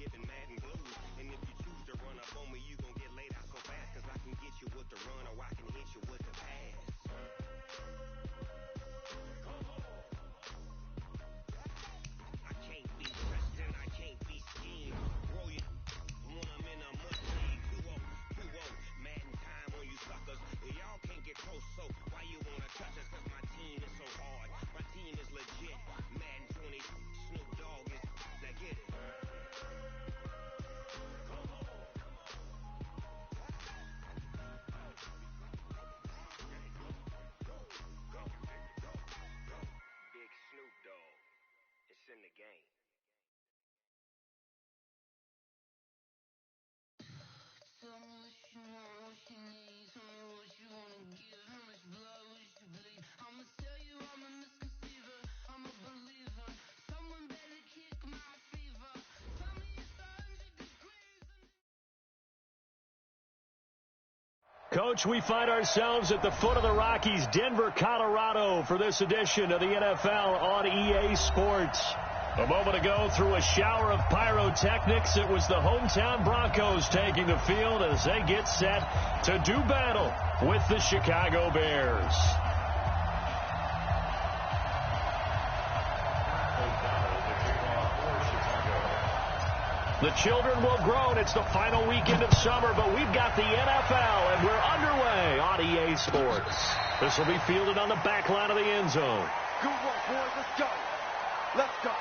giving mad and blues. And if you choose to run up on me, you gon' get laid out so fast. Cause I can get you with the run or I can hit you with the pass. I can't be pressed and I can't be schemed. Roll you when I'm in a mud league. 2-0, mad in time on you suckers. Y'all can't get close, so why you wanna touch us? Cause my team is so hard. My team is legit. Madden 20, Snoop Dogg is. Now get it. Big Snoop Dogg. It's in the game. Tell me what you want, what you need. Tell me what you wanna give. How much blood would you bleed? I'ma tell you I'm a misconceiver. I'm a believer. Someone better kick my fever. Tell me it's 100 degrees. Coach, we find ourselves at the foot of the Rockies, Denver, Colorado, for this edition of the NFL on EA Sports. A moment ago, through a shower of pyrotechnics, it was the hometown Broncos taking the field as they get set to do battle with the Chicago Bears. The children will groan. It's the final weekend of summer, but we've got the NFL, and we're underway on EA Sports. This will be fielded on the back line of the end zone. Good work, boys. Let's go. Let's go.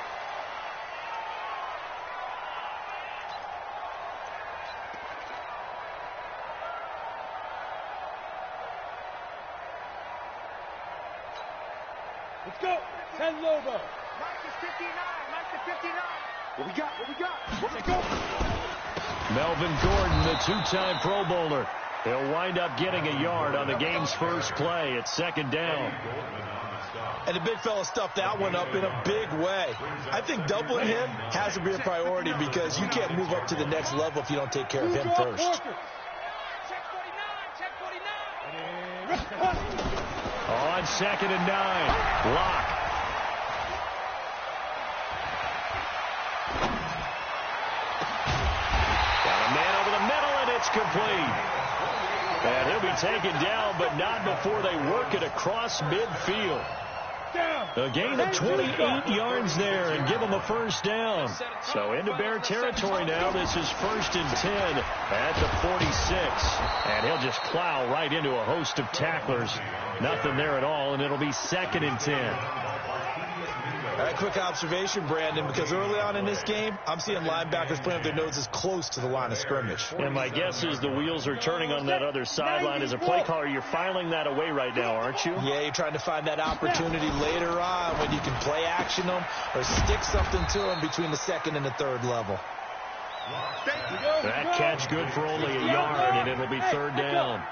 Let's go. 10 logo. Mike is 59. Mike is 59. What we got? What we got? Let's go. Melvin Gordon, the two-time Pro Bowler. He'll wind up getting a yard on the game's first play at second down. And the big fella stuffed that one up in a big way. I think doubling him has to be a priority because you can't move up to the next level if you don't take care of him first. Check 49. Check 49. On second and 9, Locke. Got a man over the middle, and it's complete. And he'll be taken down, but not before they work it across midfield. A gain of 28 yards there and give him a first down. So into Bear territory now. This is 1st and 10 at the 46. And he'll just plow right into a host of tacklers. Nothing there at all, and it'll be 2nd and 10. A quick observation, Brandon, because early on in this game, I'm seeing linebackers playing with their noses close to the line of scrimmage. And my guess is the wheels are turning on that other sideline. As a play caller, you're filing that away right now, aren't you? Yeah, you're trying to find that opportunity later on when you can play action them or stick something to them between the second and the third level. That catch good for only a yard, and it'll be 3rd down.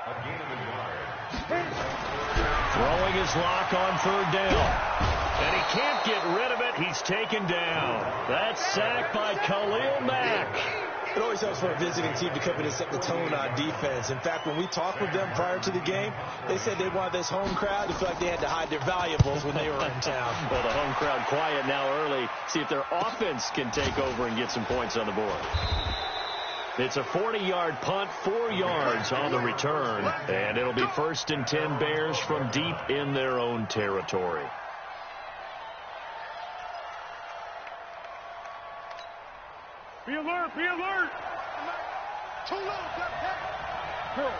Throwing his Lock on 3rd down. And he can't get rid of it. He's taken down. That's sacked by Khalil Mack. It always helps for a visiting team to come in and set the tone on defense. In fact, when we talked with them prior to the game, they said they wanted this home crowd to feel like they had to hide their valuables when they were in town. Well, the home crowd quiet now early. See if their offense can take over and get some points on the board. It's a 40-yard punt, 4 yards on the return. And it'll be 1st and 10 Bears from deep in their own territory. Be alert, be alert. Too low, Girl.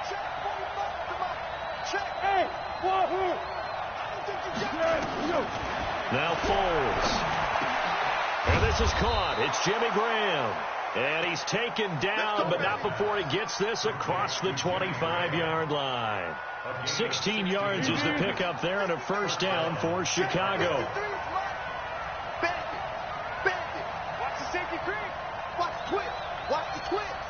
Check 45, come on. Check. Hey, wahoo. Now Foles. And this is caught. It's Jimmy Graham. And he's taken down, but not before he gets this across the 25-yard line. 16 yards is the pickup there and a first down for Chicago. Safety cream. Watch the twist. Watch the twist.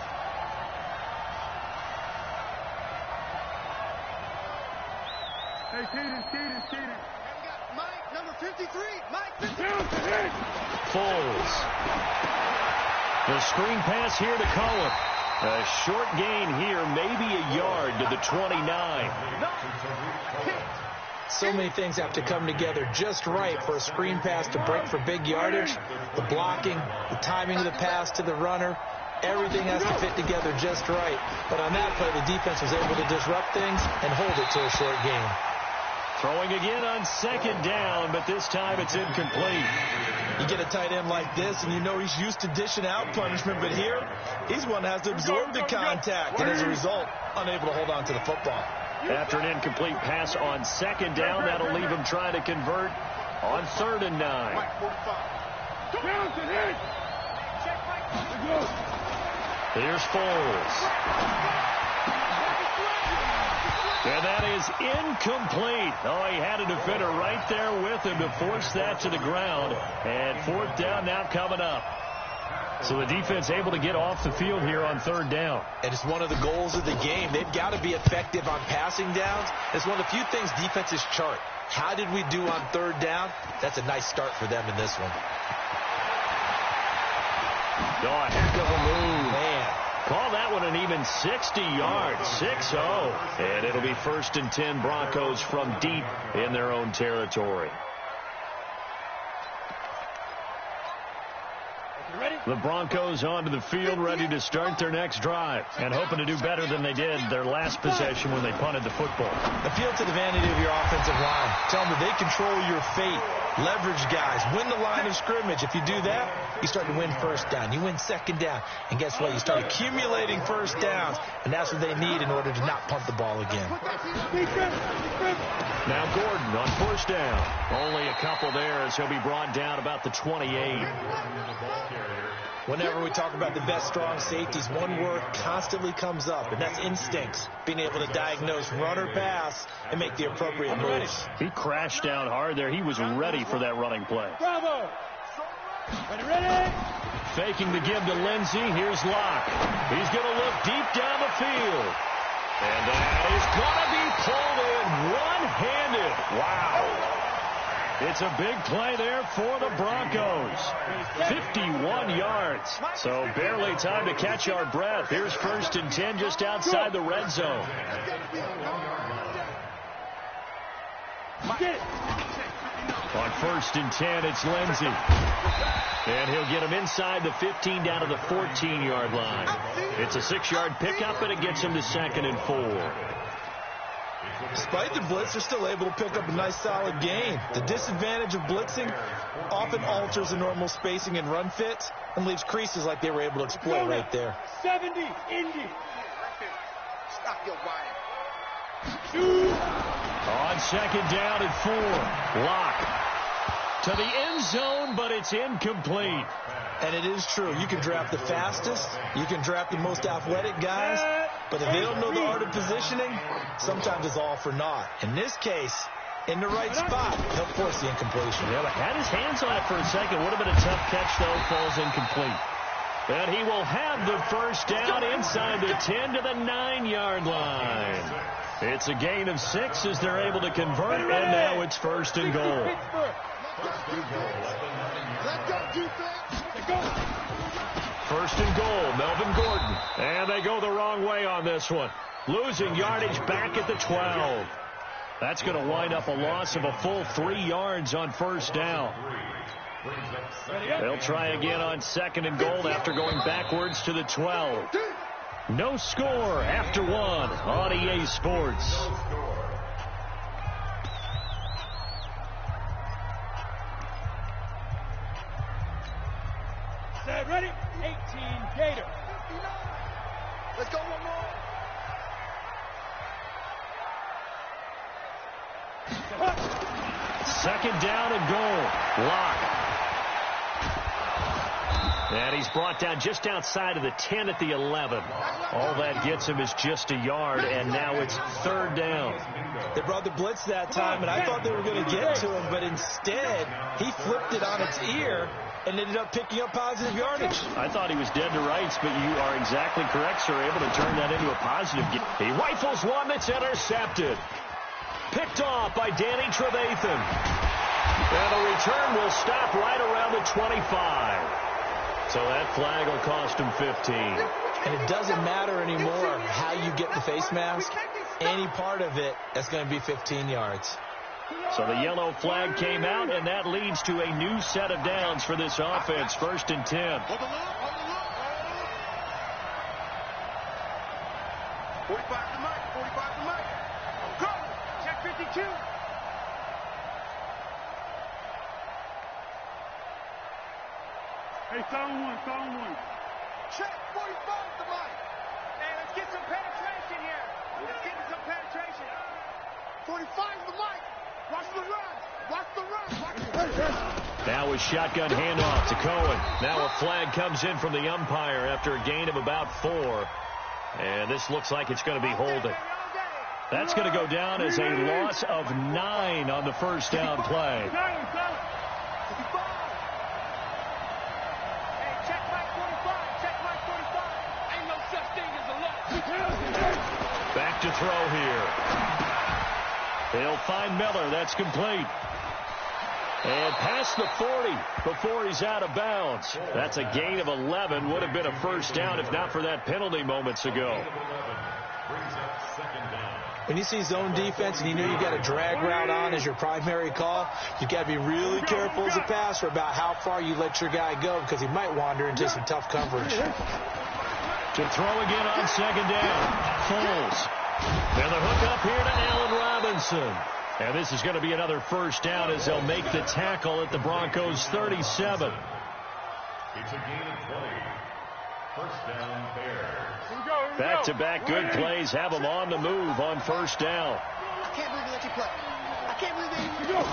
Hey, Caden. And we got Mike, number 53. Mike, 53. Foles. The screen pass here to Cohen. A short gain here, maybe a yard to the 29. So many things have to come together just right for a screen pass to break for big yardage. The blocking, the timing of the pass to the runner, everything has to fit together just right. But on that play, the defense was able to disrupt things and hold it to a short game. Throwing again on second down, but this time it's incomplete. You get a tight end like this, and you know he's used to dishing out punishment, but here, he's one that has to absorb the contact, and as a result, unable to hold on to the football. After an incomplete pass on second down, that'll leave him trying to convert on 3rd and 9. Here's Foles. And that is incomplete. Oh, he had a defender right there with him to force that to the ground. And 4th down now coming up. So the defense able to get off the field here on 3rd down. And it's one of the goals of the game. They've got to be effective on passing downs. It's one of the few things defenses chart. How did we do on 3rd down? That's a nice start for them in this one. Oh, a heck of a move. Man. Call that one an even 60 yards, 6-0. And it'll be 1st and 10 Broncos from deep in their own territory. The Broncos onto the field, ready to start their next drive, and hoping to do better than they did their last possession when they punted the football. Appeal to the vanity of your offensive line. Tell them that they control your fate. Leverage guys. Win the line of scrimmage. If you do that, you start to win 1st down. You win 2nd down. And guess what? You start accumulating 1st downs, and that's what they need in order to not punt the ball again. Now Gordon on 1st down. Only a couple there as he'll be brought down about the 28. Whenever we talk about the best strong safeties, one word constantly comes up, and that's instincts. Being able to diagnose run or pass and make the appropriate moves. He crashed down hard there. He was ready for that running play. Bravo! Ready? Faking the give to Lindsey. Here's Locke. He's going to look deep down the field. And that is going to be pulled in one-handed. Wow. It's a big play there for the Broncos. 51 yards. So barely time to catch our breath. Here's 1st and 10 just outside the red zone. On 1st and 10, it's Lindsey. And he'll get him inside the 15 down to the 14-yard line. It's a 6-yard pickup, and it gets him to 2nd and 4. Despite the blitz, they're still able to pick up a nice solid gain. The disadvantage of blitzing often alters the normal spacing and run fits and leaves creases like they were able to exploit right there. 70, Indy. Stop your body. On 2nd down and 4. Locke to the end zone, but it's incomplete. And it is true. You can draft the fastest. You can draft the most athletic guys. But if they don't know the art of positioning, sometimes it's all for naught. In this case, in the right spot, they'll force the incompletion. Yeah, had his hands on it for a second. Would have been a tough catch, though. Falls incomplete. And he will have the 1st down inside the 10 to the 9-yard line. It's a gain of 6 as they're able to convert, and now it's 1st and goal. First and goal, Melvin Gordon. And they go the wrong way on this one. Losing yardage back at the 12. That's going to wind up a loss of a full 3 yards on 1st down. They'll try again on 2nd and goal after going backwards to the 12. No score after 1 on EA Sports. Set, ready? 18, Gator. Let's go one more. Second down and goal. Locke. And he's brought down just outside of the 10 at the 11. All that gets him is just a yard, and now it's 3rd down. They brought the blitz that time, and I thought they were going to get to him, but instead, he flipped it on its ear and ended up picking up positive yardage. I thought he was dead to rights, but you are exactly correct, sir. Able to turn that into a positive. He rifles one that's intercepted. Picked off by Danny Trevathan. And the return will stop right around the 25. So that flag will cost him 15. And it doesn't matter anymore how you get the face mask. Any part of it, that's going to be 15 yards. So the yellow flag came out, and that leads to a new set of downs for this offense. 1st and 10. 45 to Mike. 45 to Mike. Go. Check 52. Hey, zone one. Check 45 to Mike. Hey, let's get some penetration here. Let's get some penetration. 45 to Mike. Watch the run. Now a shotgun handoff to Cohen. Now a flag comes in from the umpire after a gain of about 4. And this looks like it's going to be holding. That's going to go down as a loss of 9 on the first down play. Hey, check Mike 45. Check Mike 45. Ain't no such thing as a loss. Back to throw here. He'll find Miller. That's complete. And past the 40 before he's out of bounds. That's a gain of 11. Would have been a first down if not for that penalty moments ago. When you see zone defense and you know you got a drag route on as your primary call, you got to be really careful as a passer about how far you let your guy go because he might wander into some tough coverage. To throw again on 2nd down. Foles. And the hook up here to Allen Robinson. And this is going to be another first down as they'll make the tackle at the Broncos' 37. It's a gain of 20. First down, Bears. Back-to-back good plays have them on the move on first down. I can't believe they let you play. I can't believe they let you go.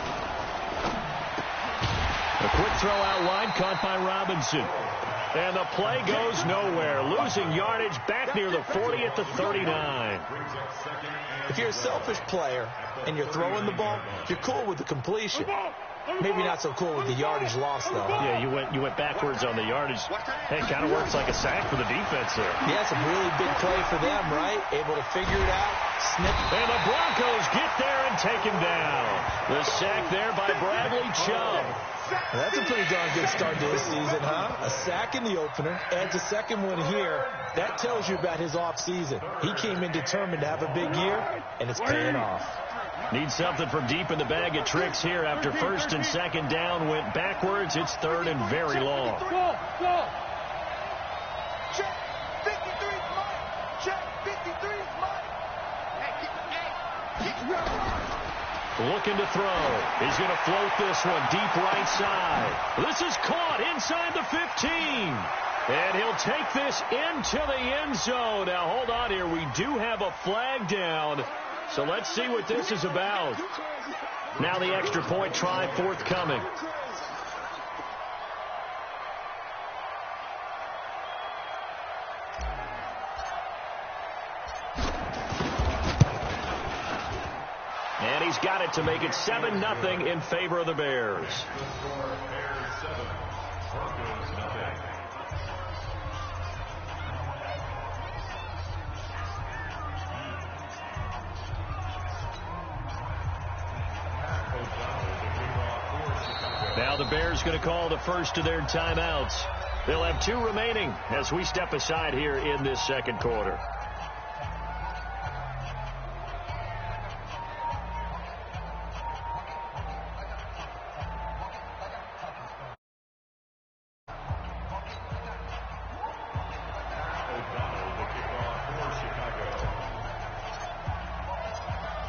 A quick throw out wide caught by Robinson. And the play goes nowhere. Losing yardage back near the 40 at the 39. If you're a selfish player and you're throwing the ball, you're cool with the completion. Maybe not so cool with the yardage loss, though. Yeah, you went backwards on the yardage. Hey, kind of works like a sack for the defense there. Yeah, it's a really big play for them, right? Able to figure it out, snip. And the Broncos get there and take him down. The sack there by Bradley Chubb. That's a pretty darn good start to this season, huh? A sack in the opener, adds a second one here. That tells you about his offseason. He came in determined to have a big year, and it's paying off. Needs something from deep in the bag of tricks here after 1st and 2nd down went backwards. It's 3rd and very long. Go. Check 53's Mike. Check 53's Mike. Hey. Looking to throw. He's going to float this one deep right side. This is caught inside the 15. And he'll take this into the end zone. Now, hold on here. We do have a flag down. So let's see what this is about. Now the extra point try forthcoming. And he's got it to make it 7-0 in favor of the Bears. Now the Bears going to call the first of their timeouts. They'll have 2 remaining as we step aside here in this second quarter.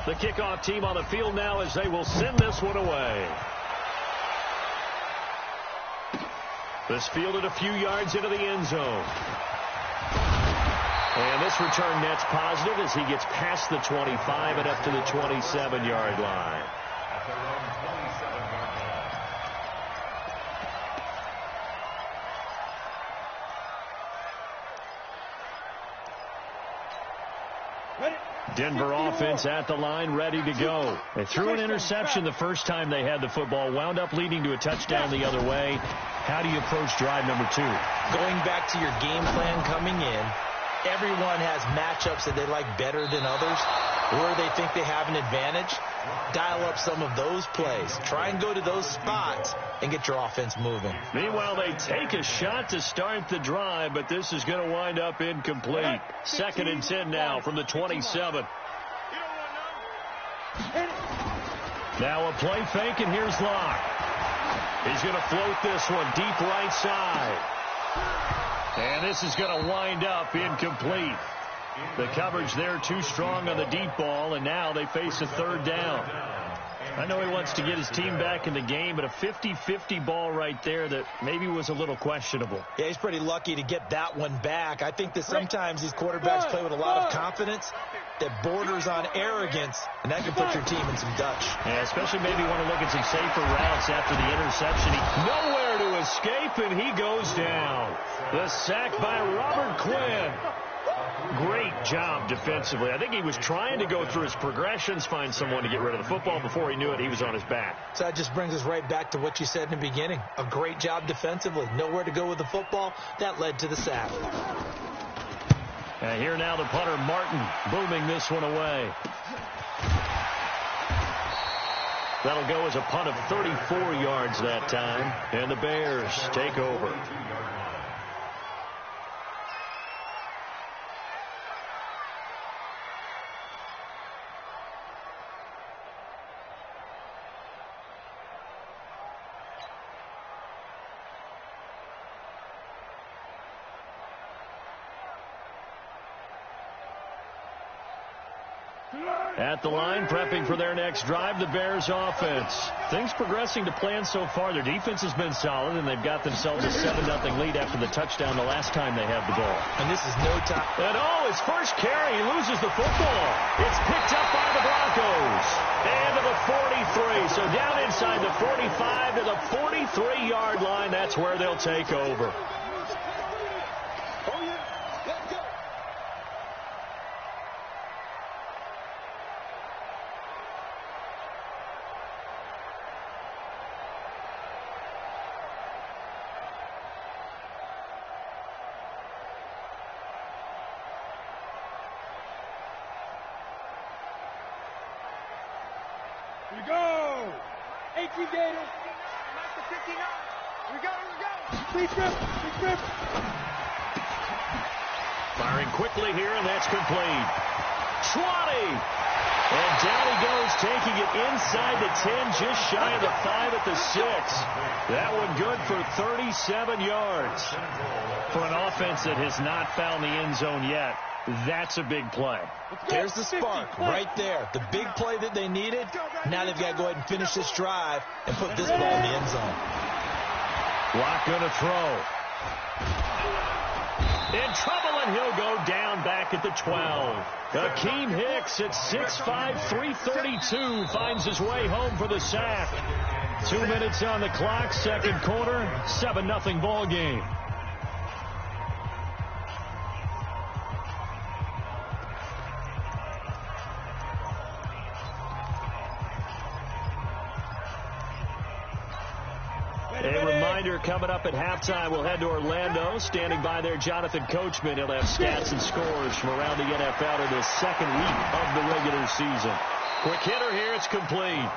The kickoff team on the field now as they will send this one away. This fielded a few yards into the end zone. And this return net's positive as he gets past the 25 and up to the 27-yard line. Denver offense at the line, ready to go. They threw an interception the first time they had the football, wound up leading to a touchdown the other way. How do you approach drive number 2? Going back to your game plan coming in, everyone has matchups that they like better than others, or they think they have an advantage. Dial up some of those plays. Try and go to those spots and get your offense moving. Meanwhile, they take a shot to start the drive, but this is going to wind up incomplete. 2nd and 10 now from the 27. Now a play fake, and here's Locke. He's going to float this one deep right side. And this is going to wind up incomplete. The coverage there too strong on the deep ball, and now they face a third down. I know he wants to get his team back in the game, but a 50-50 ball right there that maybe was a little questionable. Yeah, he's pretty lucky to get that one back. I think that sometimes these quarterbacks play with a lot of confidence that borders on arrogance, and that can put your team in some Dutch. Yeah, especially maybe want to look at some safer routes after the interception. Nowhere to escape, and he goes down. The sack by Robert Quinn. Great job defensively. I think he was trying to go through his progressions, find someone to get rid of the football. Before he knew it, he was on his back. So that just brings us right back to what you said in the beginning. A great job defensively. Nowhere to go with the football. That led to the sack. And here now the punter, Martin, booming this one away. That'll go as a punt of 34 yards that time. And the Bears take over. At the line, prepping for their next drive, the Bears offense. Things progressing to plan so far. Their defense has been solid, and they've got themselves a 7-0 lead after the touchdown the last time they had the ball. And this is no time. And his first carry, he loses the football. It's picked up by the Broncos. And to the 43. So down inside the 45 to the 43-yard line. That's where they'll take over. Here we go. 18 Gators. Mark the 59. Here we go. Free trip. Firing quickly here, and that's complete. 20. And down he goes, taking it inside the 10, just shy of the 5 at the 6. That one good for 37 yards. For an offense that has not found the end zone yet, that's a big play. There's the spark right there. The big play that they needed. Now they've got to go ahead and finish this drive and put this ball in the end zone. Locke going to throw. In trouble, and he'll go down back at the 12. Akeem Hicks at 6'5", 332 finds his way home for the sack. 2 minutes on the clock, second quarter, 7-0 ball game. A reminder, coming up at halftime, we'll head to Orlando. Standing by there, Jonathan Coachman. He'll have stats and scores from around the NFL in the second week of the regular season. Quick hitter here, it's complete.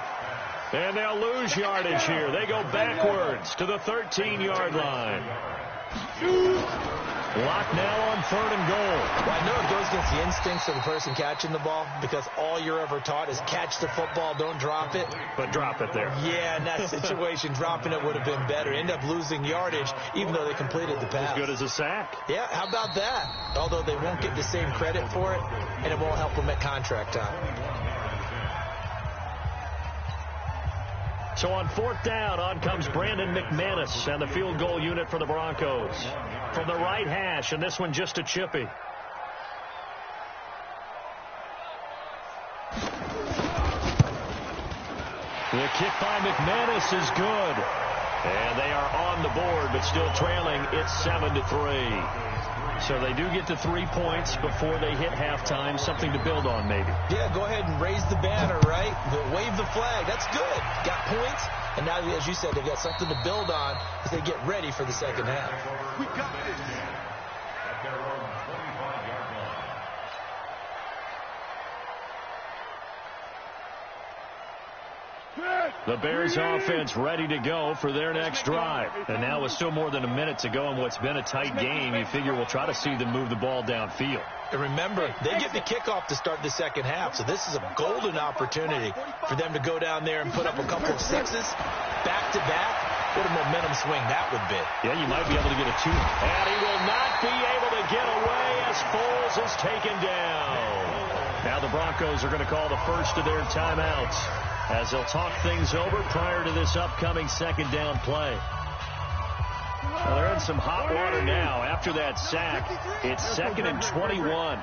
And they'll lose yardage here. They go backwards to the 13-yard line. Locke now on 3rd and goal. Well, I know it goes against the instincts of the person catching the ball because all you're ever taught is catch the football, don't drop it. But drop it there. Yeah, in that situation, dropping it would have been better. End up losing yardage, even though they completed the pass. As good as a sack. Yeah, how about that? Although they won't get the same credit for it, and it won't help them at contract time. So on 4th down, on comes Brandon McManus and the field goal unit for the Broncos. From the right hash, and this one just a chippy. The kick by McManus is good. And they are on the board, but still trailing. It's 7-3. So they do get to 3 points before they hit halftime. Something to build on, maybe. Yeah, go ahead and raise the banner, right? Wave the flag. That's good. Got points. And now, as you said, they've got something to build on as they get ready for the second half. We got this. At their own 25-yard line. The Bears offense ready to go for their next drive. And now with still more than a minute to go in what's been a tight game, you figure we'll try to see them move the ball downfield. And remember, they get the kickoff to start the second half, so this is a golden opportunity for them to go down there and put up a couple of sixes back-to-back. What a momentum swing that would be. Yeah, you might be able to get a two. And he will not be able to get away as Foles is taken down. Now the Broncos are going to call the first of their timeouts as they'll talk things over prior to this upcoming second down play. Well, they're in some hot water now. After that sack, it's 2nd and 21.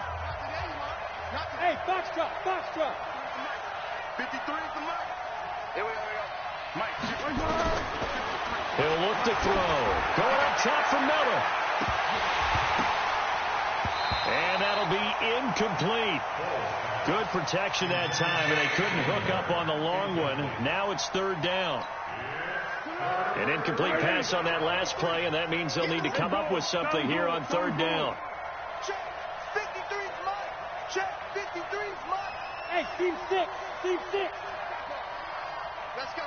Hey, box drop. 53 for Mike. Here we go. Mike. He'll look to throw. Going up top for Miller. And that'll be incomplete. Good protection that time, and they couldn't hook up on the long one. Now it's 3rd down. An incomplete pass on that last play, and that means they'll need to come up with something here on 3rd down. Check. 53's Mike. Check. 53's Mike. Hey, team 6. Let's go.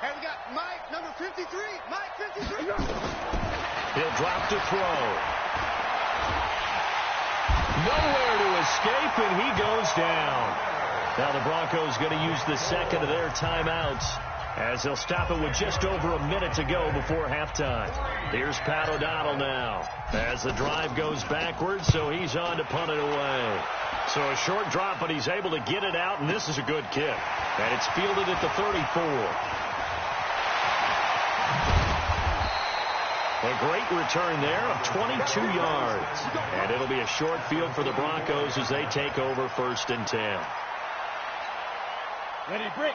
Hey, we got Mike, number 53. Mike, 53. He'll drop to throw. Nowhere to escape, and he goes down. Now the Broncos going to use the second of their timeouts as they'll stop it with just over a minute to go before halftime. Here's Pat O'Donnell now as the drive goes backwards, so he's on to punt it away. So a short drop, but he's able to get it out, and this is a good kick. And it's fielded at the 34. A great return there of 22 yards. And it'll be a short field for the Broncos as they take over 1st and 10. Ready, break.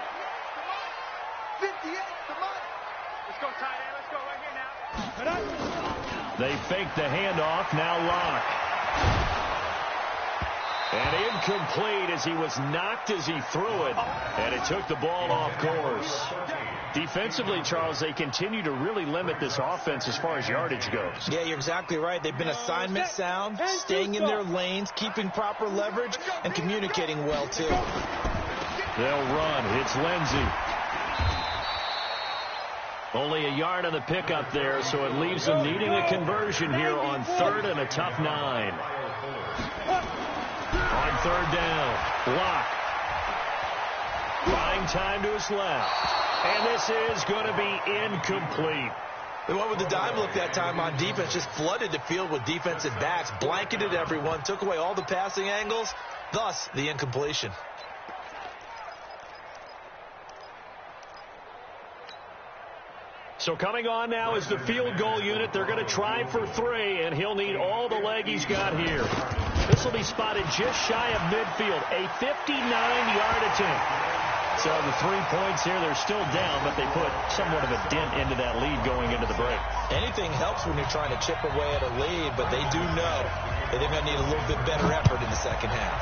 58 to Mike. Let's go, tight end. Let's go right here now. They fake the handoff. Now Locke. And incomplete as he was knocked as he threw it. And it took the ball off course. Defensively, Charles, they continue to really limit this offense as far as yardage goes. Yeah, you're exactly right. They've been assignment sound, staying in their lanes, keeping proper leverage, and communicating well, too. They'll run. It's Lindsey. Only a yard on the pickup there, so it leaves them needing a conversion here on 3rd and a tough 9. On 3rd down, Locke. Buying time to his left. And this is going to be incomplete. They went with the dime look that time on defense, just flooded the field with defensive backs, blanketed everyone, took away all the passing angles, thus the incompletion. So coming on now is the field goal unit. They're going to try for 3, and he'll need all the leg he's got here. This will be spotted just shy of midfield, a 59-yard attempt. So the 3 points here, they're still down, but they put somewhat of a dent into that lead going into the break. Anything helps when you're trying to chip away at a lead, but they do know that they're going to need a little bit better effort in the second half.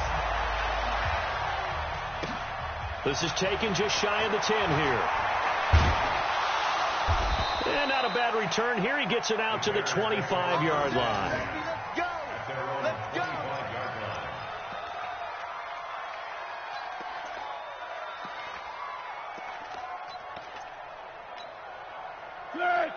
This is taken just shy of the 10 here. And not a bad return here. He gets it out to the 25-yard line. Let's go.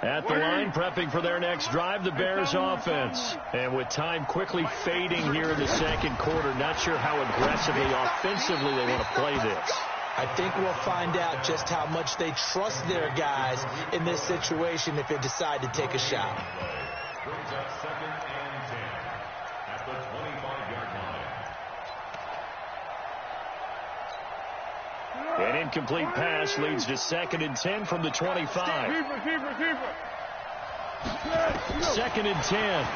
At the line, prepping for their next drive, the Bears offense. And with time quickly fading here in the second quarter, not sure how aggressively, offensively they want to play this. I think we'll find out just how much they trust their guys in this situation if they decide to take a shot. Brings up 2nd and 10 at the 25-yard line. An incomplete pass leads to 2nd and 10 from the 25. 2nd and 10.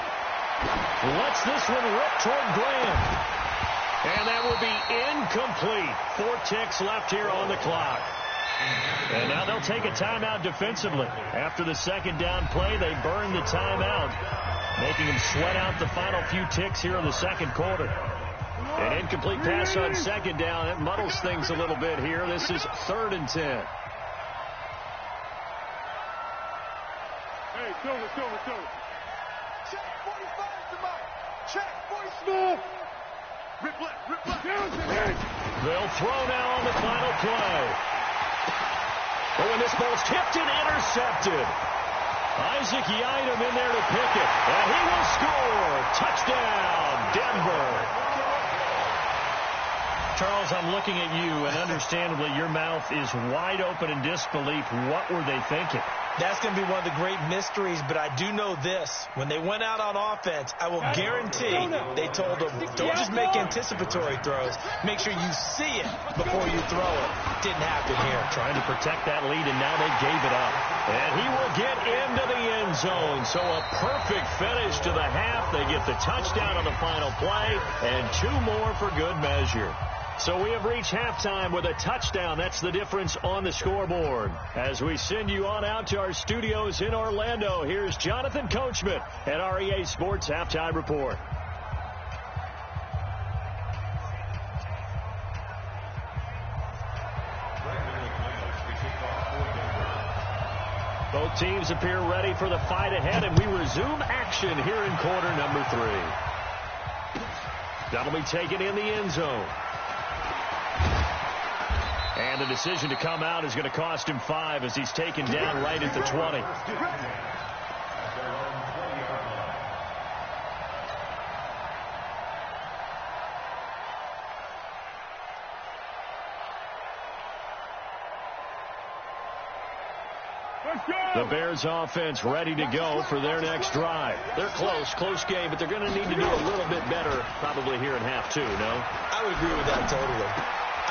Lets this one rip toward Graham. And that will be incomplete. 4 ticks left here on the clock. And now they'll take a timeout defensively. After the second down play, they burn the timeout, making them sweat out the final few ticks here in the second quarter. An incomplete pass on second down. It muddles things a little bit here. This is 3rd and 10. Hey, Silver. Check 45 to Mike. Check 45. Rip left. They'll throw now on the final play. Oh, and this ball's tipped and intercepted. Isaac Yiadom in there to pick it. And he will score. Touchdown, Denver. Charles, I'm looking at you, and understandably your mouth is wide open in disbelief. What were they thinking? That's going to be one of the great mysteries, but I do know this. When they went out on offense, I will guarantee they told them, don't just make anticipatory throws. Make sure you see it before you throw it. Didn't happen here. Trying to protect that lead, and now they gave it up. And he will get into the end zone. So a perfect finish to the half. They get the touchdown on the final play, and 2 more for good measure. So we have reached halftime with a touchdown. That's the difference on the scoreboard. As we send you on out to our studios in Orlando, here's Jonathan Coachman at REA Sports Halftime Report. Both teams appear ready for the fight ahead, and we resume action here in quarter number 3. That'll be taken in the end zone. And the decision to come out is going to cost him 5 as he's taken down right at the 20. The Bears offense ready to go for their next drive. They're close game, but they're going to need to do a little bit better probably here in half 2, no? I would agree with that totally.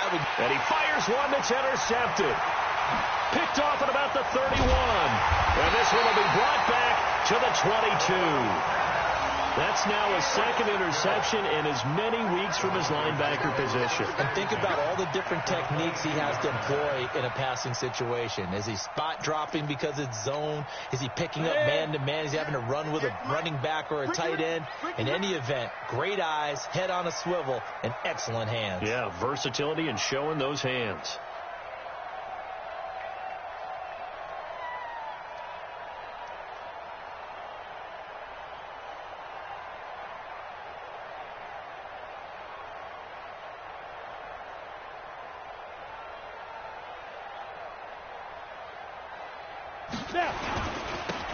And he fires one that's intercepted. Picked off at about the 31. And this one will be brought back to the 22. That's now his 2nd interception in as many weeks from his linebacker position. And think about all the different techniques he has to employ in a passing situation. Is he spot dropping because it's zone? Is he picking up man-to-man? Is he having to run with a running back or a tight end? In any event, great eyes, head on a swivel, and excellent hands. Yeah, versatility and showing those hands.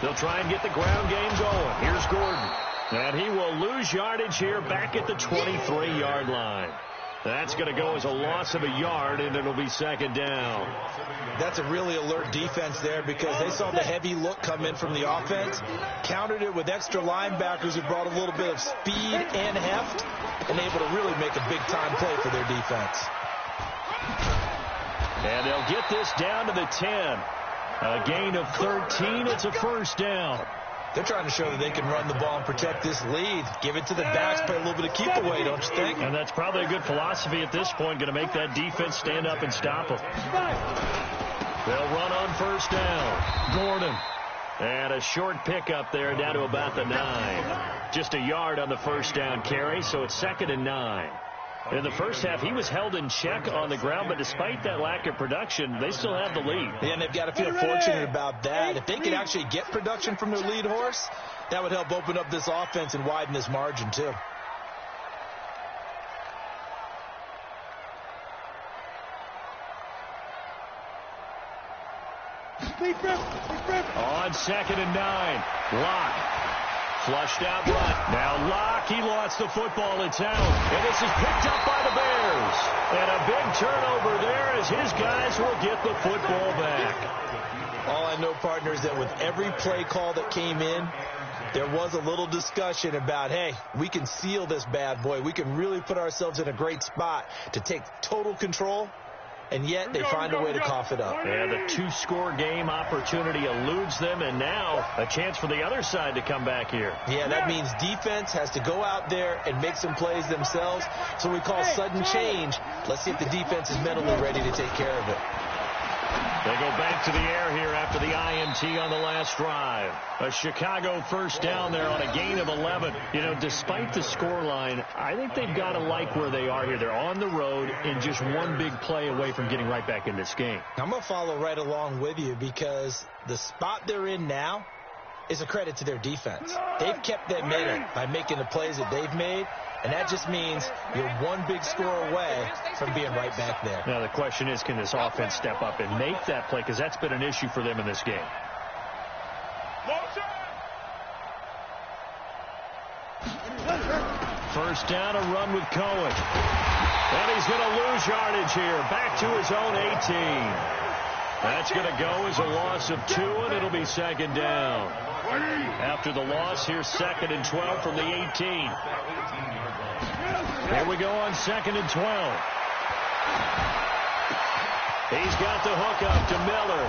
They'll try and get the ground game going. Here's Gordon. And he will lose yardage here back at the 23-yard line. That's going to go as a loss of a yard, and it'll be 2nd down. That's a really alert defense there because they saw the heavy look come in from the offense, countered it with extra linebackers who brought a little bit of speed and heft, and able to really make a big-time play for their defense. And they'll get this down to the 10. A gain of 13. It's a 1st down. They're trying to show that they can run the ball and protect this lead. Give it to the backs, play a little bit of keep away, don't you think? And that's probably a good philosophy at this point, going to make that defense stand up and stop them. They'll run on 1st down. Gordon. And a short pickup there down to about the 9. Just a yard on the 1st down carry, so it's 2nd and 9. In the first half, he was held in check on the ground, but despite that lack of production, they still have the lead. Yeah, and they've got to feel fortunate about that. If they could actually get production from their lead horse, that would help open up this offense and widen this margin, too. On 2nd and 9, Locke. Flushed out right. Now Locke, he lost the football. It's out. And this is picked up by the Bears. And a big turnover there as his guys will get the football back. All I know, partner, is that with every play call that came in, there was a little discussion about, hey, we can seal this bad boy. We can really put ourselves in a great spot to take total control. And yet they find a way to cough it up. And the 2-score game opportunity eludes them, and now a chance for the other side to come back here. Yeah, that means defense has to go out there and make some plays themselves. So we call sudden change. Let's see if the defense is mentally ready to take care of it. They go back to the air here after the INT on the last drive. A Chicago 1st down there on a gain of 11. You know, despite the scoreline, I think they've got to like where they are here. They're on the road and just one big play away from getting right back in this game. I'm going to follow right along with you because the spot they're in now, is a credit to their defense. They've kept them in it by making the plays that they've made, and that just means you're one big score away from being right back there. Now the question is, can this offense step up and make that play? Because that's been an issue for them in this game. First down, a run with Cohen. And he's going to lose yardage here. Back to his own 18. That's going to go as a loss of 2, and it'll be second down. After the loss, here's 2nd and 12 from the 18. Here we go on 2nd and 12. He's got the hook up to Miller.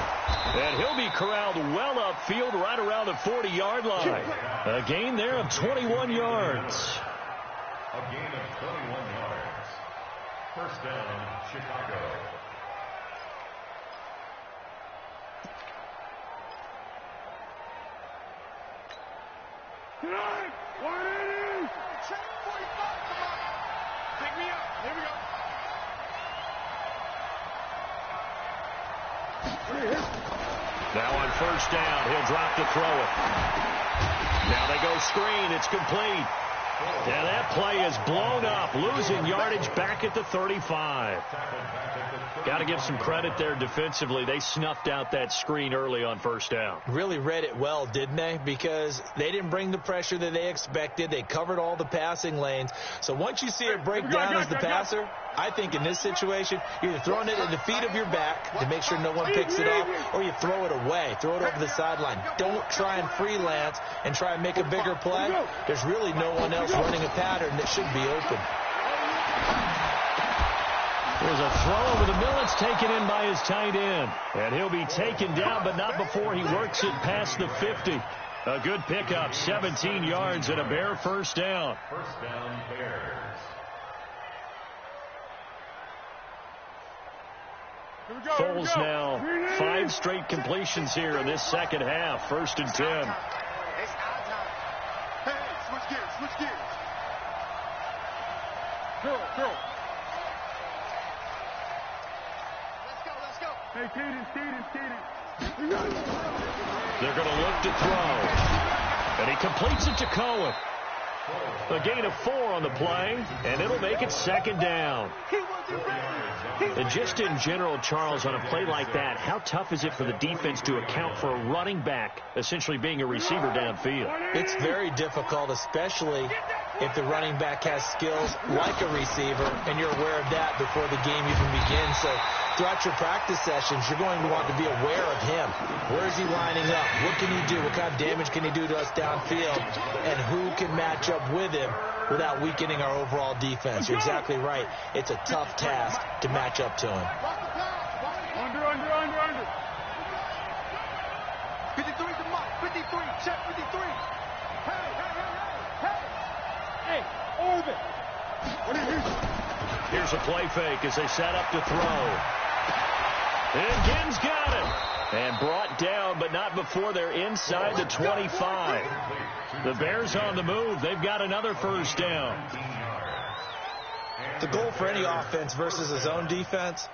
And he'll be corralled well upfield right around the 40-yard line. A gain there of 21 yards. A gain of 21 yards. First down, Chicago. Check 45, come on. Pick me up. Here we go. Now on first down, he'll drop to throw it. Now they go screen. It's complete. And that play is blown up, losing yardage back at the 35. Got to give some credit there defensively. They snuffed out that screen early on first down. Really read it well, didn't they? Because they didn't bring the pressure that they expected. They covered all the passing lanes. So once you see it break down as the passer, I think in this situation, you're either throwing it at the feet of your back to make sure no one picks it off, or you throw it away. Throw it over the sideline. Don't try and freelance and try and make a bigger play. There's really no one else running a pattern that should be open. There's a throw over the middle. It's taken in by his tight end. And he'll be taken down, but not before he works it past the 50. A good pickup, 17 yards and a Bear first down. First down, Bears. Foles now 5 straight completions here in this second half. 1st and 10. It's our time. Hey, switch gears, switch gears. Go. Let's go. Hey, Keaton. They're going to look to throw. And he completes it to Cohen. A gain of 4 on the play, and it'll make it second down. And just in general, Charles, on a play like that, how tough is it for the defense to account for a running back essentially being a receiver downfield? It's very difficult, especially if the running back has skills like a receiver, and you're aware of that before the game even begins. So throughout your practice sessions, you're going to want to be aware of him. Where is he lining up? What can he do? What kind of damage can he do to us downfield? And who can match up with him without weakening our overall defense? You're exactly right. It's a tough task to match up to him. Under. 53 to Mike. 53. Check 53. Hey, orbit. Here's a play fake as they set up to throw. And Gibbs got it. And brought down, but not before they're inside the 25. The Bears on the move. They've got another first down. The goal for any offense versus his own defense,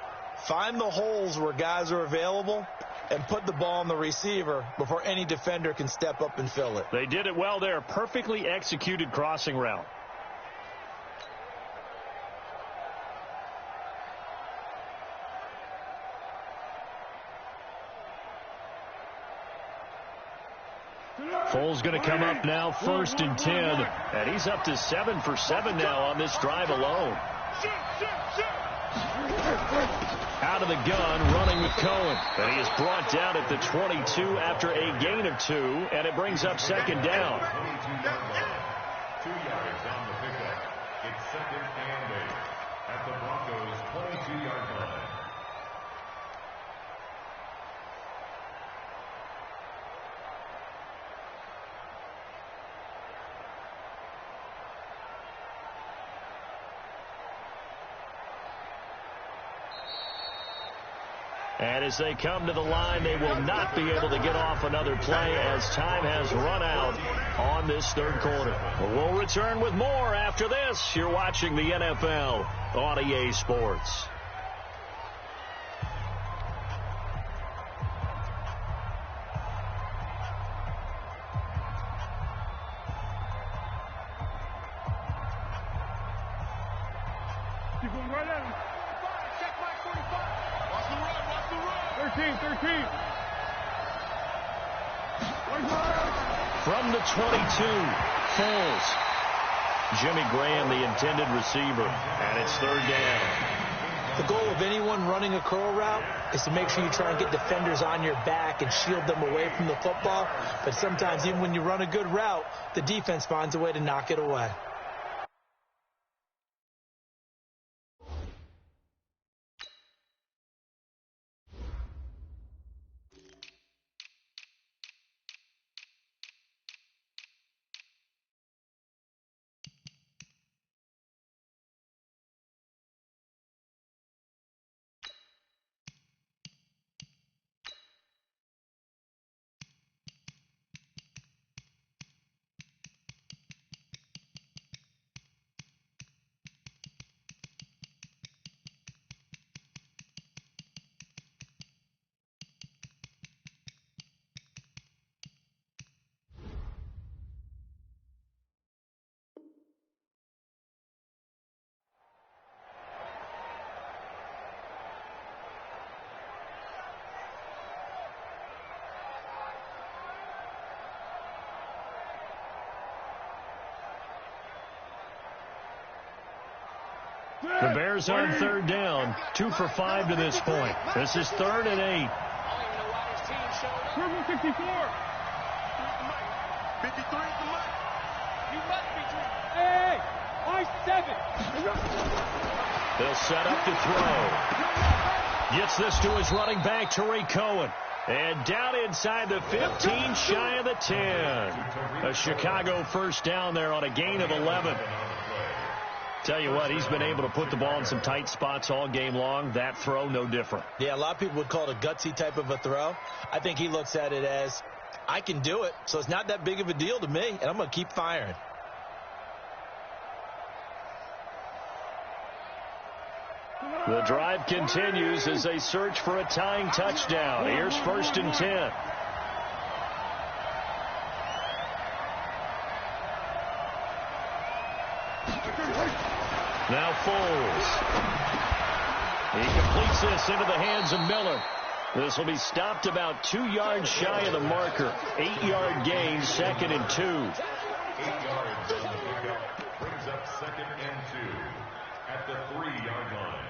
find the holes where guys are available and put the ball on the receiver before any defender can step up and fill it. They did it well there. Perfectly executed crossing route. Foles going to come up now, 1st and 10. And he's up to 7 for 7 now on this drive alone. Out of the gun, running with Cohen. And he is brought down at the 22 after a gain of 2. And it brings up second down. 2 yards on the pickup. It's 2nd and 8 at the Broncos' 22-yard line. And as they come to the line, they will not be able to get off another play as time has run out on this 3rd quarter. We'll return with more after this. You're watching the NFL on EA Sports. Keep going right at him. 45. Check my 45. Watch the run. Watch the run. 13. From the 22, Foles. Jimmy Graham, the intended receiver, and it's third down. The goal of anyone running a curl route is to make sure you try and get defenders on your back and shield them away from the football. But sometimes even when you run a good route, the defense finds a way to knock it away. The Bears on third down, 2 for 5 to this point. This is 3rd and 8. Purple 64. 53 is the mic. You must be 3. Hey, I-7. They'll set up to throw. Gets this to his running back, Tariq Cohen. And down inside the 15, shy of the 10. A Chicago first down there on a gain of 11. Tell you what, he's been able to put the ball in some tight spots all game long. That throw, no different. Yeah, a lot of people would call it a gutsy type of a throw. I think he looks at it as, I can do it, so it's not that big of a deal to me, and I'm going to keep firing. The drive continues as they search for a tying touchdown. Here's 1st and 10. Now Foles. He completes this into the hands of Miller. This will be stopped about 2 yards shy of the marker. 8-yard gain, 2nd and 2. 8 yards on the pickup. Brings up 2nd and 2 at the 3-yard line.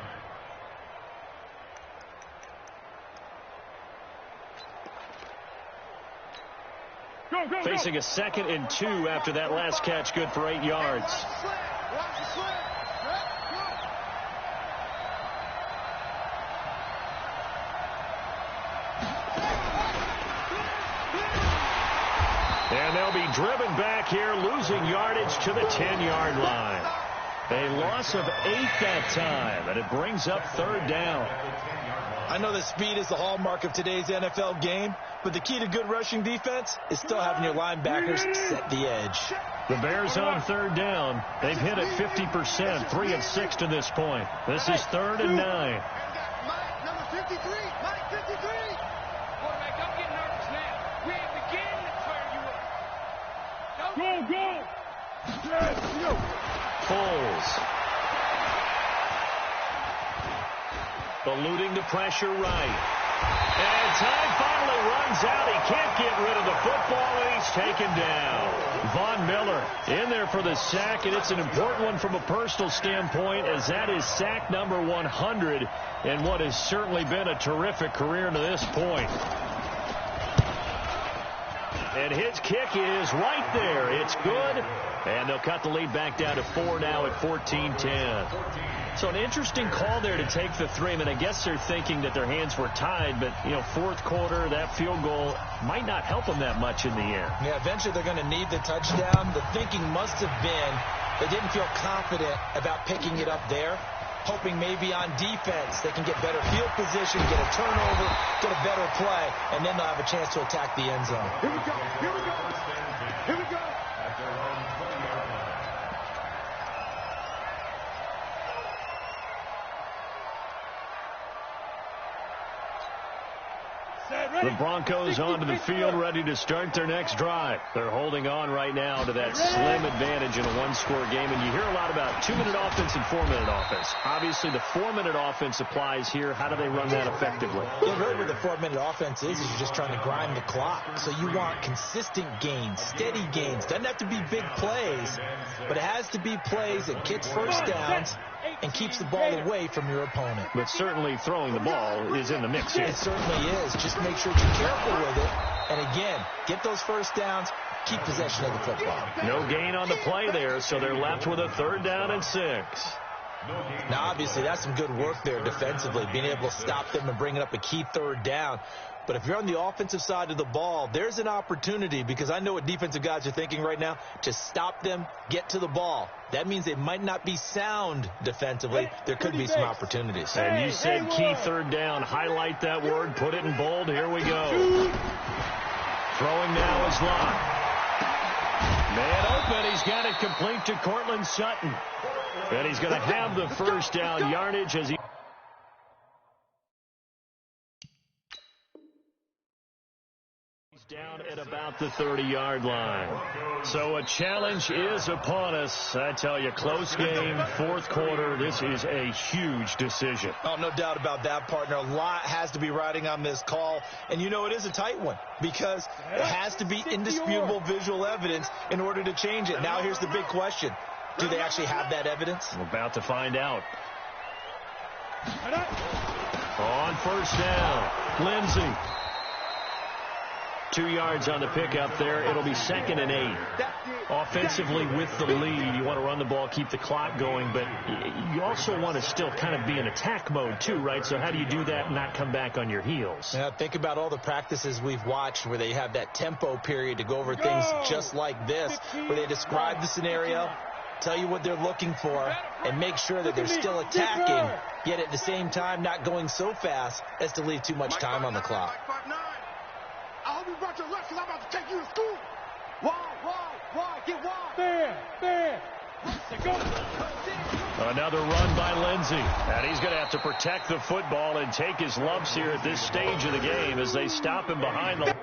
Facing a 2nd and 2 after that last catch, good for 8 yards. And they'll be driven back here, losing yardage to the 10-yard line. A loss of 8 that time, and it brings up 3rd down. I know that speed is the hallmark of today's NFL game, but the key to good rushing defense is still having your linebackers set the edge. The Bears on 3rd down. They've hit it 50%, 3 of 6 to this point. This is 3rd and 9. Mike, number 53. Mike, 53. Quarterback, don't get nervous now. We ain't beginning to tear you up. Go. Yes, go. Foles. Eluding the pressure right. And time finally runs out. He can't get rid of the football, and he's taken down. Von Miller in there for the sack, and it's an important one from a personal standpoint, as that is sack number 100 in what has certainly been a terrific career to this point. And his kick is right there. It's good. And they'll cut the lead back down to 4 now at 14-10. So an interesting call there to take the 3. I mean, I guess they're thinking that their hands were tied, but, you know, 4th quarter, that field goal might not help them that much in the air. Yeah, eventually they're going to need the touchdown. The thinking must have been they didn't feel confident about picking it up there, hoping maybe on defense they can get better field position, get a turnover, get a better play, and then they'll have a chance to attack the end zone. Here we go. Here we go. At their own 20-yard line. The Broncos onto the field, ready to start their next drive. They're holding on right now to that slim advantage in a one-score game. And you hear a lot about 2-minute offense and 4-minute offense. Obviously, the 4-minute offense applies here. How do they run that effectively? Yeah, really what the 4-minute offense is you're just trying to grind the clock. So you want consistent gains, steady gains. Doesn't have to be big plays, but it has to be plays that gets first downs and keeps the ball away from your opponent. But certainly throwing the ball is in the mix here. It certainly is. Just make sure that you're careful with it. And again, get those first downs, keep possession of the football. No gain on the play there, so they're left with a 3rd down and 6. Now, obviously, that's some good work there defensively, being able to stop them and bringing up a key 3rd down. But if you're on the offensive side of the ball, there's an opportunity, because I know what defensive guys are thinking right now, to stop them, get to the ball. That means they might not be sound defensively. There could be some opportunities. And you said key 3rd down. Highlight that word. Put it in bold. Here we go. Throwing now is Lott. Man open. He's got it complete to Cortland Sutton. And he's going to have the first down yardage as he... down at about the 30-yard line. So a challenge is upon us. I tell you, close game, 4th quarter. This is a huge decision. Oh, no doubt about that, partner. A lot has to be riding on this call. And you know it is a tight one because it has to be indisputable visual evidence in order to change it. Now here's the big question. Do they actually have that evidence? We're about to find out. On first down, Lindsey. 2 yards on the pickup there. It'll be 2nd and 8. Offensively with the lead, you want to run the ball, keep the clock going, but you also want to still kind of be in attack mode too, right? So how do you do that and not come back on your heels? Yeah, think about all the practices we've watched where they have that tempo period to go over things just like this, where they describe the scenario, tell you what they're looking for, and make sure that they're still attacking, yet at the same time not going so fast as to leave too much time on the clock. I hope you brought your lunch because I'm about to take you to school. Wide, get wide. There. Another run by Lindsey. And he's going to have to protect the football and take his lumps here at this stage of the game as they stop him behind the...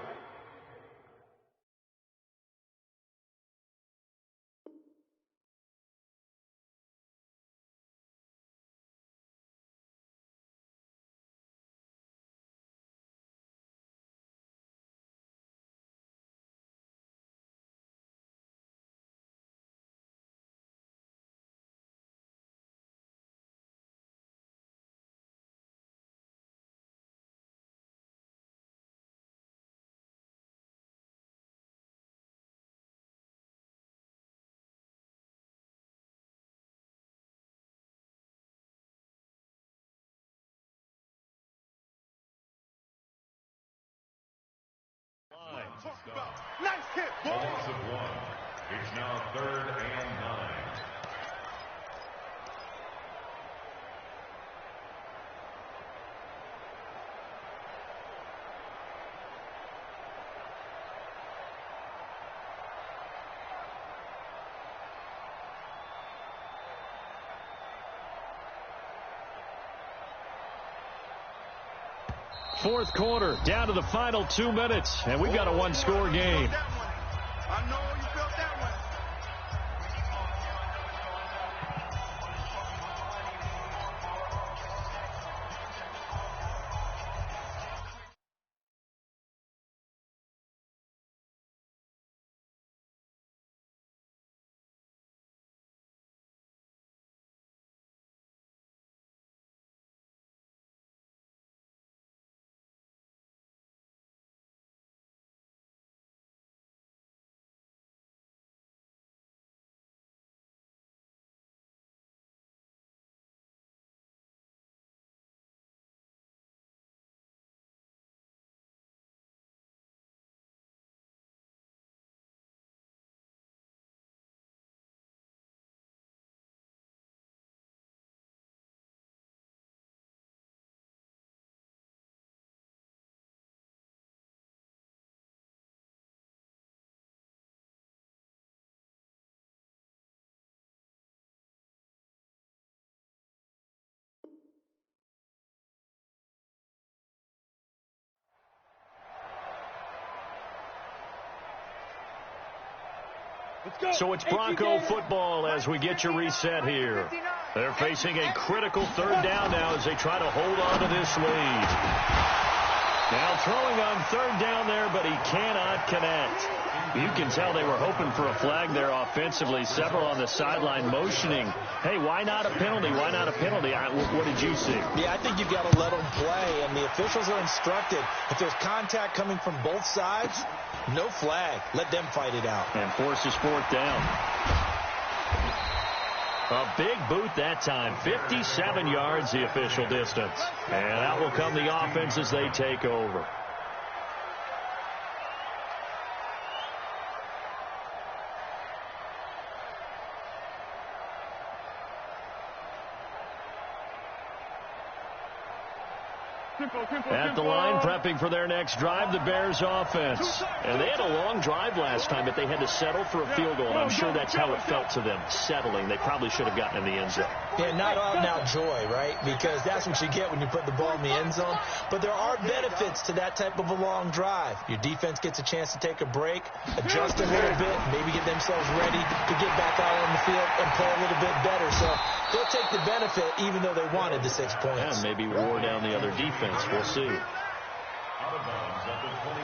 Nice hit, boy. Loss of 1. It's now 3rd and 9. Fourth quarter, down to the final 2 minutes, and we've got a 1-score game. I know. So it's Bronco football as we get you reset here. They're facing a critical third down now as they try to hold on to this lead. Now throwing on third down there, but he cannot connect. You can tell they were hoping for a flag there offensively. Several on the sideline motioning, hey, why not a penalty? Why not a penalty? What did you see? Yeah, I think you've got to let them play, and the officials are instructed. If there's contact coming from both sides, no flag. Let them fight it out. And forces fourth down. A big boot that time. 57 yards the official distance. And out will come the offense as they take over. At the line, prepping for their next drive, the Bears offense. And they had a long drive last time, but they had to settle for a field goal, and I'm sure that's how it felt to them, settling. They probably should have gotten in the end zone. Yeah, not out-and-out joy, right? Because that's what you get when you put the ball in the end zone. But there are benefits to that type of a long drive. Your defense gets a chance to take a break, adjust a little bit, maybe get themselves ready to get back out on the field and play a little bit better. So they'll take the benefit even though they wanted the 6 points. And maybe wore down the other defense. We'll see.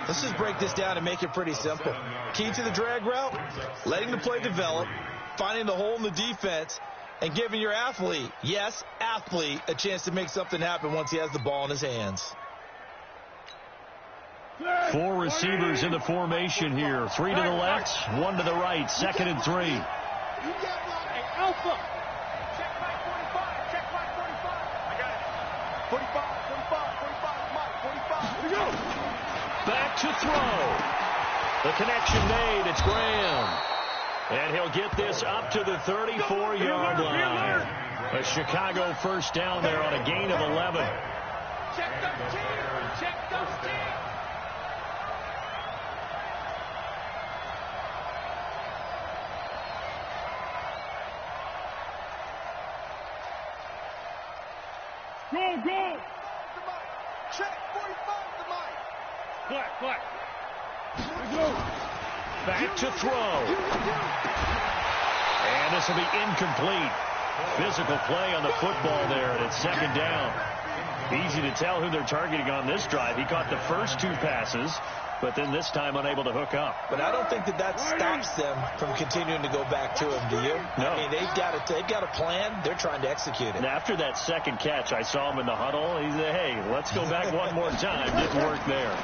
Let's just break this down and make it pretty simple. Key to the drag route, letting the play develop, finding the hole in the defense, and giving your athlete, yes, athlete, a chance to make something happen once he has the ball in his hands. 4 receivers in the formation here. 3 to the left, 1 to the right. 2nd and 3. You get an alpha. Check back 45. Check back 45. I got it. 45, 45, 45, Mike, 45. Here we go. Back to throw. The connection made. It's Graham. And he'll get this up to the 34-yard line. A Chicago first down there on a gain of 11. Check those teams. Check those teams. Go. Check 45 to Mike. Flat. Back to throw. And this will be incomplete. Physical play on the football there, and it's 2nd down. Easy to tell who they're targeting on this drive. He caught the first 2 passes, but then this time unable to hook up. But I don't think that stops them from continuing to go back to him, do you? No. I mean, they've got a plan. They're trying to execute it. And after that second catch, I saw him in the huddle. He said, hey, let's go back one more time. Didn't work there.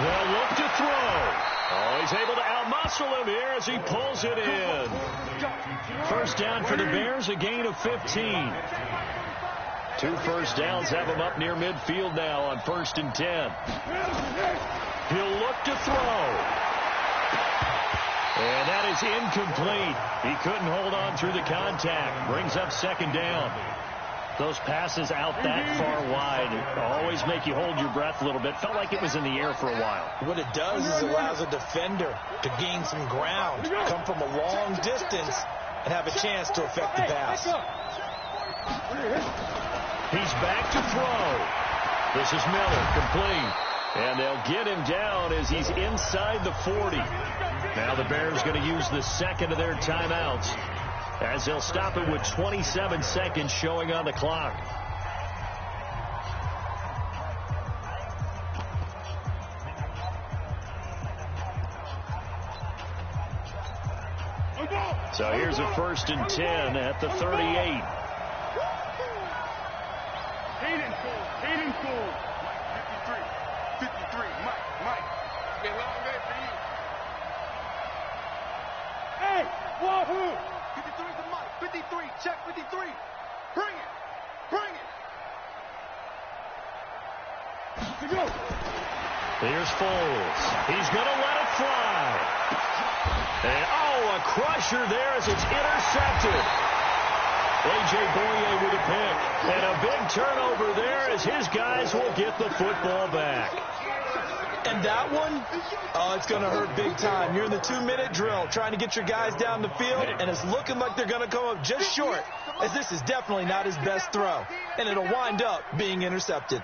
They'll look to throw. Oh, he's able to outmuscle him here as he pulls it in. First down for the Bears, a gain of 15. 2 first downs have him up near midfield now on 1st and 10. He'll look to throw. And that is incomplete. He couldn't hold on through the contact. Brings up 2nd down. Those passes out that far wide always make you hold your breath a little bit. Felt like it was in the air for a while. What it does is it allows a defender to gain some ground, come from a long distance, and have a chance to affect the pass. He's back to throw. This is Miller, complete. And they'll get him down as he's inside the 40. Now the Bears going to use the 2nd of their timeouts, as they'll stop it with 27 seconds showing on the clock. So here's a 1st and 10 at the 38. Hayden Cole. 53, Mike. Been a long day for you. Hey, wahoo! 53 to Mike. 53, check 53. Bring it. To go. Here's Foles. He's going to let it fly. And, a crusher there as it's intercepted. A.J. Boye with a pick. And a big turnover there as his guys will get the football back. And that one, it's going to hurt big time. You're in the 2-minute drill trying to get your guys down the field, and it's looking like they're going to come up just short, as this is definitely not his best throw. And it'll wind up being intercepted.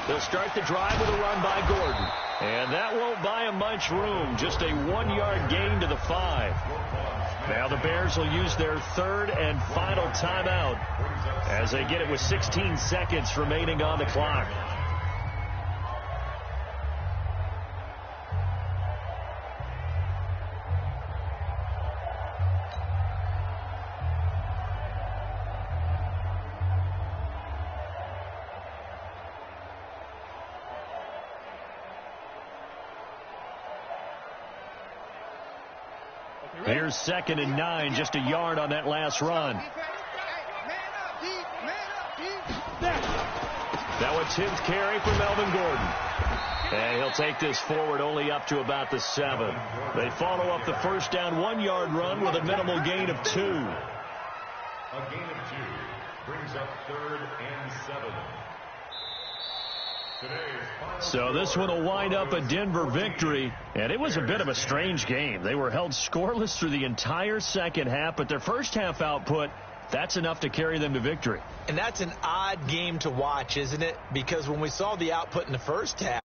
They'll start the drive with a run by Gordon. And that won't buy him much room. Just a 1-yard gain to the 5. Now the Bears will use their third and final timeout as they get it with 16 seconds remaining on the clock. Here's 2nd and 9, just a yard on that last run. Now a 10th carry for Melvin Gordon. And he'll take this forward only up to about the 7. They follow up the first down 1-yard run with a minimal gain of 2. A gain of 2 brings up 3rd and 7. So this one will wind up a Denver victory, and it was a bit of a strange game. They were held scoreless through the entire second half, but their first half output, that's enough to carry them to victory. And that's an odd game to watch, isn't it? Because when we saw the output in the first half,